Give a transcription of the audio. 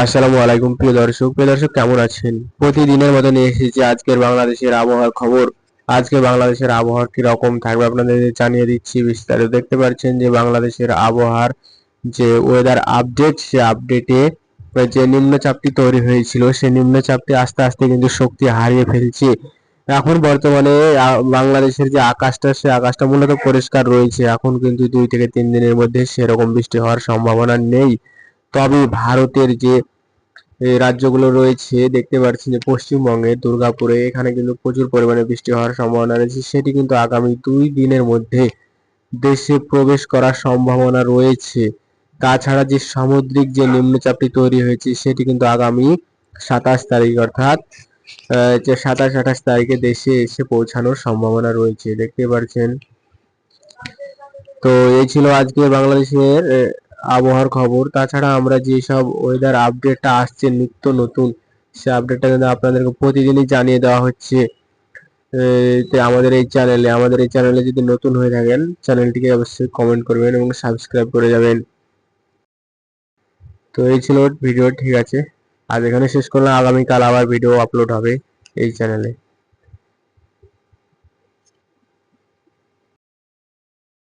আসসালামু আলাইকুম প্রিয় দর্শক কেমন আছেন? প্রতিদিনের মতো নিয়ে এসেছি আজকের বাংলাদেশের আবহাওয়ার খবর। আজকে বাংলাদেশের আবহাওয়া কি রকম থাকবে আপনাদের জানিয়ে দিচ্ছি বিস্তারিত। দেখতে পাচ্ছেন যে বাংলাদেশের আবহাওয়ার যে ওয়েদার আপডেট, সে আপডেটে যে নিম্নচাপটি তৈরি হয়েছিল সেই নিম্নচাপটি আস্তে আস্তে কিন্তু শক্তি হারিয়ে ফেলছে। এখন বর্তমানে বাংলাদেশের যে আকাশটা, সে আকাশটা মূলত পরিষ্কার রয়েছে। এখন কিন্তু 2 থেকে 3 দিনের মধ্যে সেরকম বৃষ্টি হওয়ার সম্ভাবনা নেই। তবে ভারতের যে এই রাজ্যগুলো রয়েছে, দেখতে পাচ্ছেন যে পশ্চিমবঙ্গে দুর্গাপুরে এখানে কিন্তু প্রচুর পরিমাণে বৃষ্টি হওয়ার সম্ভাবনা রয়েছে। সেটি কিন্তু আগামী 2 দিনের মধ্যে দেশে প্রবেশ করার সম্ভাবনা রয়েছে। তাছাড়া যে সামুদ্রিক যে নিম্নচাপটি তৈরি হয়েছে সেটি কিন্তু আগামী 27 তারিখ অর্থাৎ যে 27-28 তারিখে দেশে এসে পৌঁছানোর সম্ভাবনা রয়েছে, দেখতে পাচ্ছেন। তো এই ছিল আজকে বাংলাদেশের আবহাওয়ার খবর। তাছাড়া আমরা যেসব ওয়েদার আপডেটটা আসছে নিত্য নতুন, সে আপডেটটা কিন্তু আপনাদেরকে প্রতিদিনই জানিয়ে দেওয়া হচ্ছে। আমাদের এই চ্যানেলে যদি নতুন হয়ে থাকেন, চ্যানেলটিকে অবশ্যই কমেন্ট করবেন এবং সাবস্ক্রাইব করে যাবেন। তো এই ছিল ভিডিও, ঠিক আছে, আজ এখানে শেষ করলাম। আগামীকাল আবার ভিডিও আপলোড হবে এই চ্যানেলে।